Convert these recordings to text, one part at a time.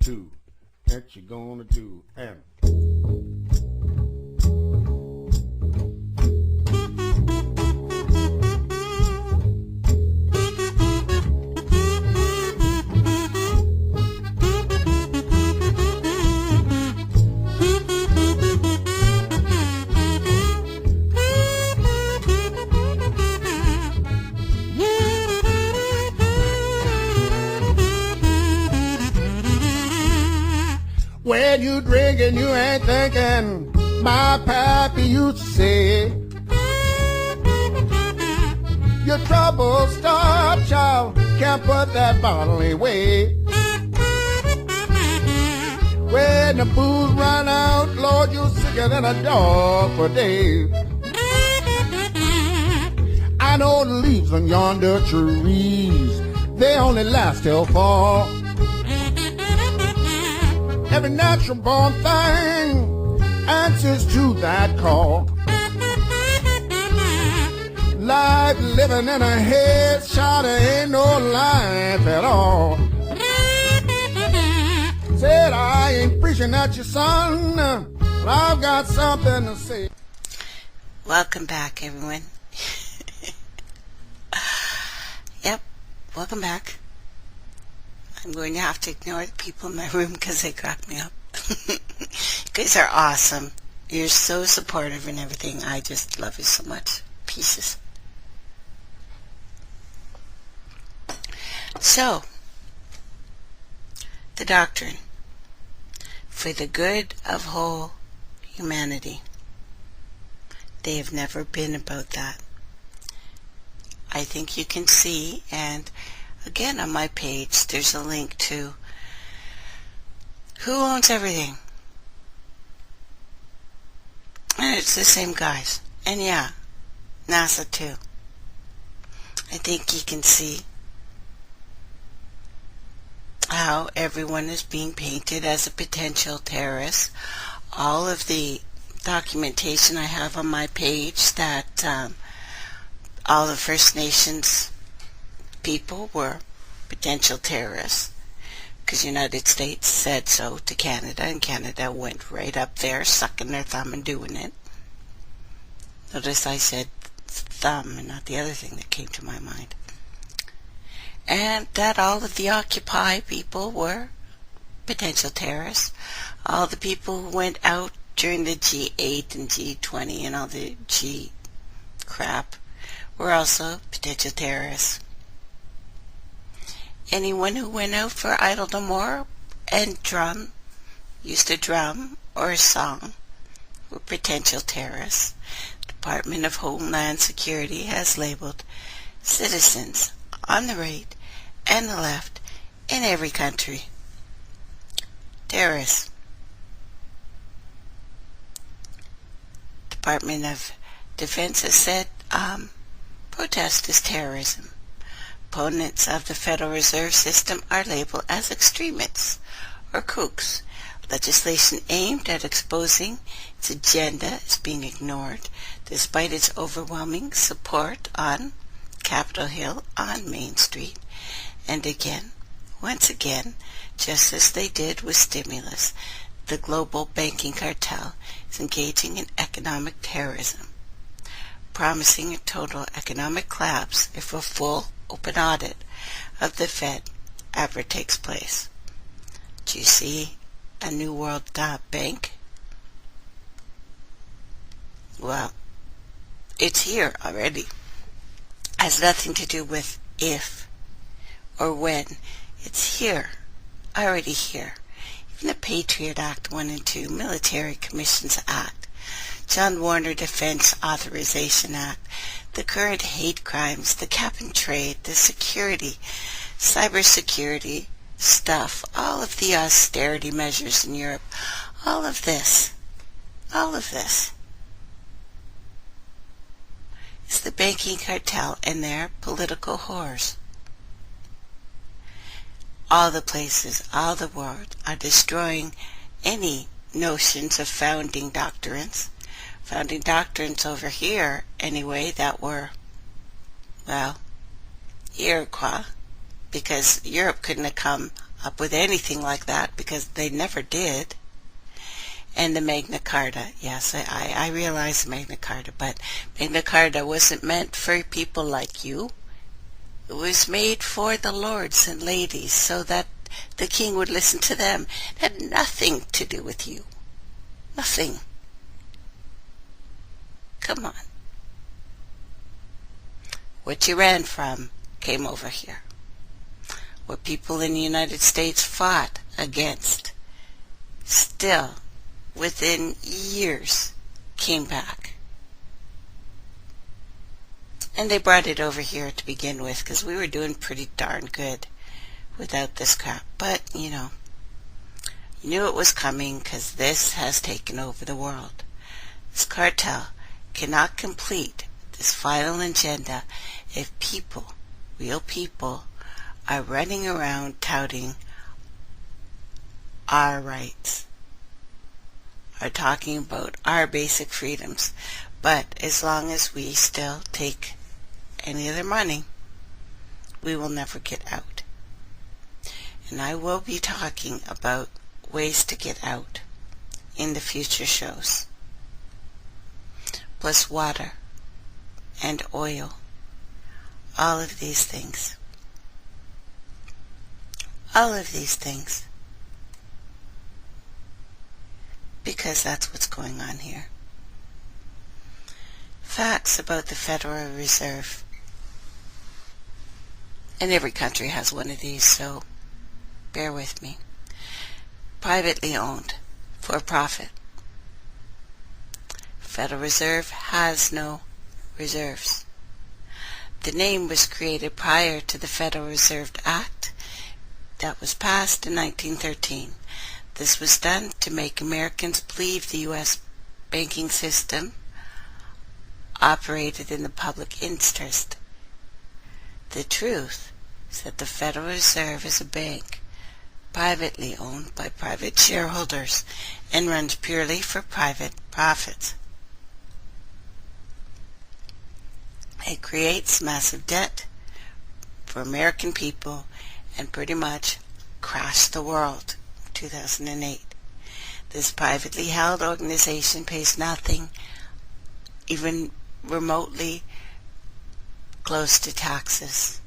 two, that you gonna do, and when you drinking, you ain't thinking. My pappy used to say, your trouble start, child, can't put that bottle away. When the booze run out, Lord, you're sicker than a dog for days. I know the leaves on yonder trees, they only last till fall. Every natural born thing answers to that call. Life living in a head shot, ain't no life at all. Said I ain't preaching at you, son, but I've got something to say. Welcome back, everyone. Yep, welcome back. I'm going to have to ignore the people in my room because they crack me up. You guys are awesome. You're so supportive and everything. I just love you so much. Pieces. So, the doctrine for the good of whole humanity. They have never been about that. I think you can see, and again, on my page, there's a link to who owns everything. And it's the same guys. And yeah, NASA too. I think you can see how everyone is being painted as a potential terrorist. All of the documentation I have on my page that all the First Nations people were potential terrorists because the United States said so to Canada, and Canada went right up there sucking their thumb and doing it. Notice I said thumb and not the other thing that came to my mind. And that all of the Occupy people were potential terrorists. All the people who went out during the G8 and G20 and all the G crap were also potential terrorists. Anyone who went out for Idle No More and used a drum or a song, were potential terrorists. Department of Homeland Security has labeled citizens on the right and the left in every country terrorists. Department of Defense has said protest is terrorism. Opponents of the Federal Reserve System are labeled as extremists or kooks. Legislation aimed at exposing its agenda is being ignored despite its overwhelming support on Capitol Hill, on Main Street, and again, once again, just as they did with stimulus, the global banking cartel is engaging in economic terrorism, promising a total economic collapse if a full open audit of the Fed ever takes place. Do you see a New World Bank? Well, it's here already. Has nothing to do with if or when. It's here, already here. Even the Patriot Act 1 and 2, Military Commissions Act, John Warner Defense Authorization Act, the current hate crimes, the cap and trade, the security, cybersecurity stuff, all of the austerity measures in Europe, all of this is the banking cartel and their political whores. All the places, all the world are destroying any notions of founding doctrines over here anyway that were, well, Iroquois, because Europe couldn't have come up with anything like that because they never did. And the Magna Carta, yes, I realize the Magna Carta, but Magna Carta wasn't meant for people like you. It was made for the lords and ladies so that the king would listen to them. It had nothing to do with you. Nothing. Come on. What you ran from came over here. What people in the United States fought against still within years came back. And they brought it over here to begin with because we were doing pretty darn good without this crap. But, you knew it was coming because this has taken over the world. This cartel cannot complete this final agenda if people, real people, are running around touting our rights, are talking about our basic freedoms. But as long as we still take any of their money, we will never get out. And I will be talking about ways to get out in the future shows. Plus water and oil. All of these things. All of these things. Because that's what's going on here. Facts about the Federal Reserve. And every country has one of these, so bear with me. Privately owned, for profit. Federal Reserve has no reserves. The name was created prior to the Federal Reserve Act that was passed in 1913. This was done to make Americans believe the U.S. banking system operated in the public interest. The truth is that the Federal Reserve is a bank privately owned by private shareholders and runs purely for private profits. It creates massive debt for American people and pretty much crashed the world in 2008. This privately held organization pays nothing, even remotely close to taxes,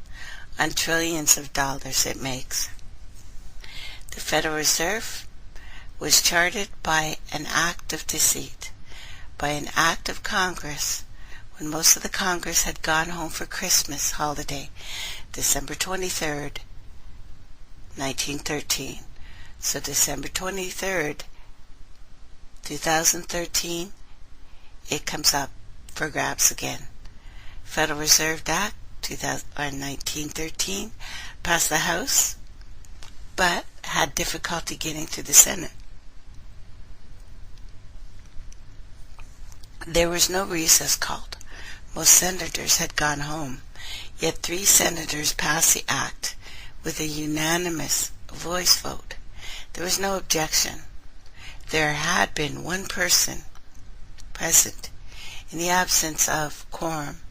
on trillions of dollars it makes. The Federal Reserve was chartered by an act of deceit, by an act of Congress, when most of the Congress had gone home for Christmas holiday, December 23rd, 1913. So December 23rd, 2013, it comes up for grabs again. Federal Reserve Act 1913 passed the House, but had difficulty getting to the Senate. There was no recess called. Most senators had gone home, yet 3 senators passed the act with a unanimous voice vote. There was no objection. There had been one person present. In the absence of quorum,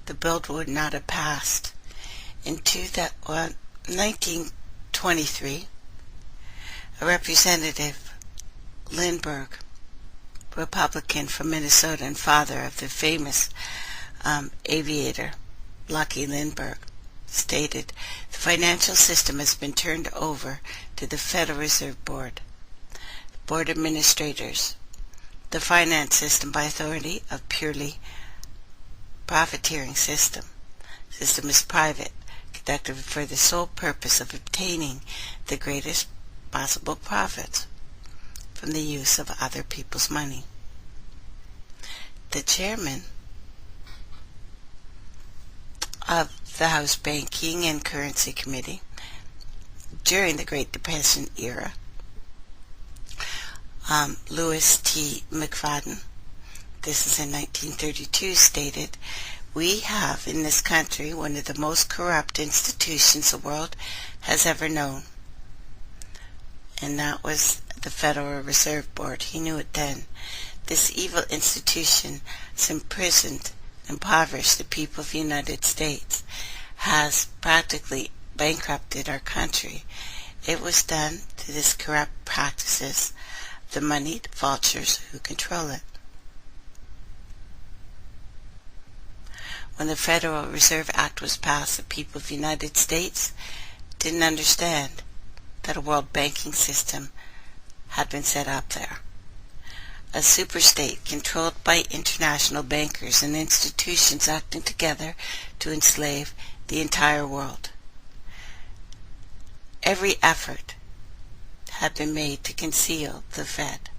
the bill would not have passed. In 1923, a representative, Lindbergh, Republican from Minnesota and father of the famous aviator, Lucky Lindbergh, stated, "The financial system has been turned over to the Federal Reserve Board, the Board of Administrators, the finance system by authority of purely profiteering system. The system is private, conducted for the sole purpose of obtaining the greatest possible profits from the use of other people's money." The chairman of the House Banking and Currency Committee during the Great Depression era, Louis T. McFadden, this is in 1932, stated, "We have in this country one of the most corrupt institutions the world has ever known." And that was the Federal Reserve Board. He knew it then. This evil institution has imprisoned and impoverished the people of the United States, has practically bankrupted our country, It was done through this corrupt practices, the moneyed vultures who control it. When the Federal Reserve Act was passed, the people of the United States didn't understand that a world banking system had been set up there. A superstate controlled by international bankers and institutions acting together to enslave the entire world. Every effort had been made to conceal the Fed.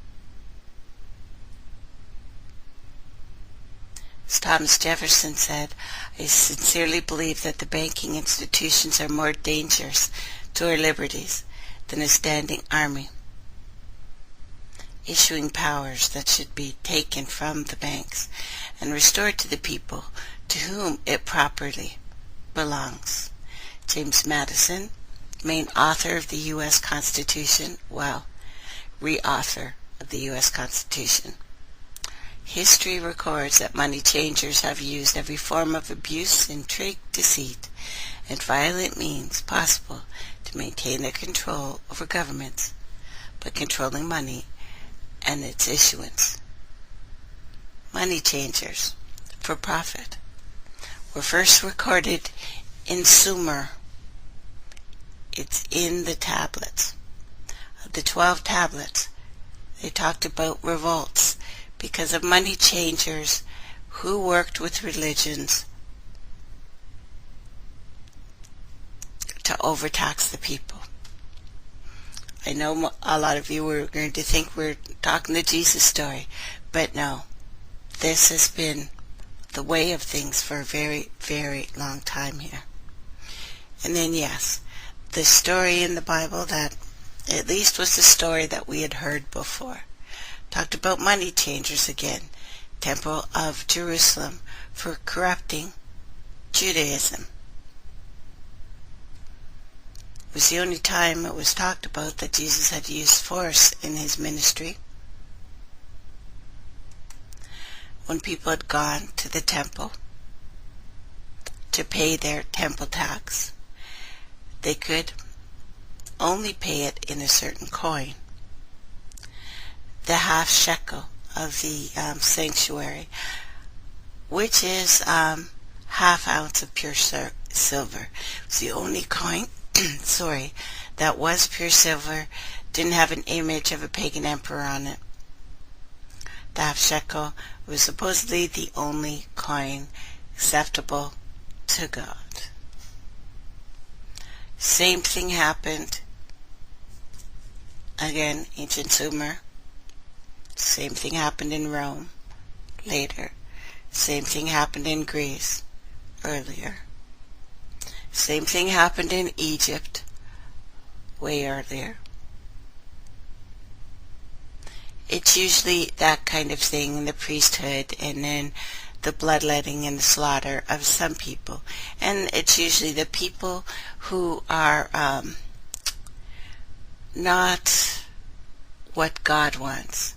As Thomas Jefferson said, I sincerely believe that the banking institutions are more dangerous to our liberties than a standing army, issuing powers that should be taken from the banks and restored to the people to whom it properly belongs. James Madison, main author of the U.S. Constitution, re-author of the U.S. Constitution. History records that money changers have used every form of abuse, intrigue, deceit, and violent means possible to maintain their control over governments by controlling money and its issuance. Money changers, for profit, were first recorded in Sumer. It's in the tablets. Of the 12 tablets, they talked about revolts because of money changers who worked with religions to overtax the people. I know a lot of you were going to think we're talking the Jesus story, but no. This has been the way of things for a very, very long time here. And then yes, the story in the Bible that at least was the story that we had heard before. Talked about money changers again, Temple of Jerusalem, for corrupting Judaism. It was the only time it was talked about that Jesus had used force in his ministry. When people had gone to the temple to pay their temple tax, they could only pay it in a certain coin. The half shekel of the sanctuary, which is half ounce of pure silver. It was the only coin that was pure silver, didn't have an image of a pagan emperor on it. The half shekel was supposedly the only coin acceptable to God. Same thing happened, again, ancient Sumer. Same thing happened in Rome later. Same thing happened in Greece earlier. Same thing happened in Egypt way earlier. It's usually that kind of thing in the priesthood, and then the bloodletting and the slaughter of some people. And it's usually the people who are not what God wants.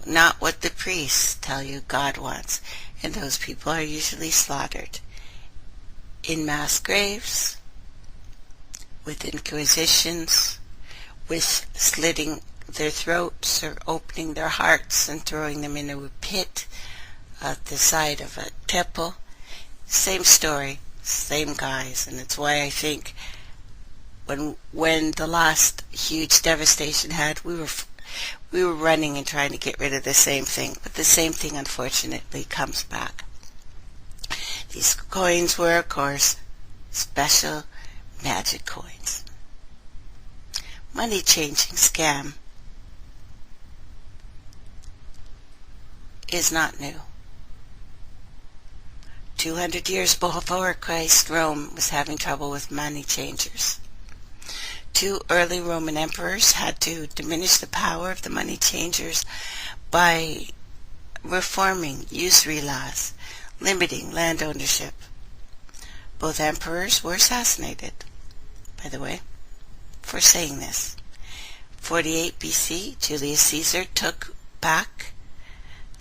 Not what the priests tell you God wants. And those people are usually slaughtered in mass graves, with inquisitions, with slitting their throats or opening their hearts and throwing them into a pit at the side of a temple. Same story, same guys. And it's why I think when the last huge devastation had, we were running and trying to get rid of the same thing, but the same thing unfortunately comes back. These coins were, of course, special magic coins. Money changing scam is not new. 200 years before Christ, Rome was having trouble with money changers. 2 early Roman emperors had to diminish the power of the money changers by reforming usury laws, limiting land ownership. Both emperors were assassinated, by the way, for saying this. 48 BC, Julius Caesar took back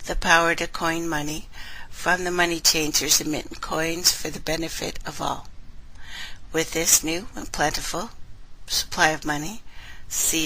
the power to coin money from the money changers and mint coins for the benefit of all. With this new and plentiful supply of money. C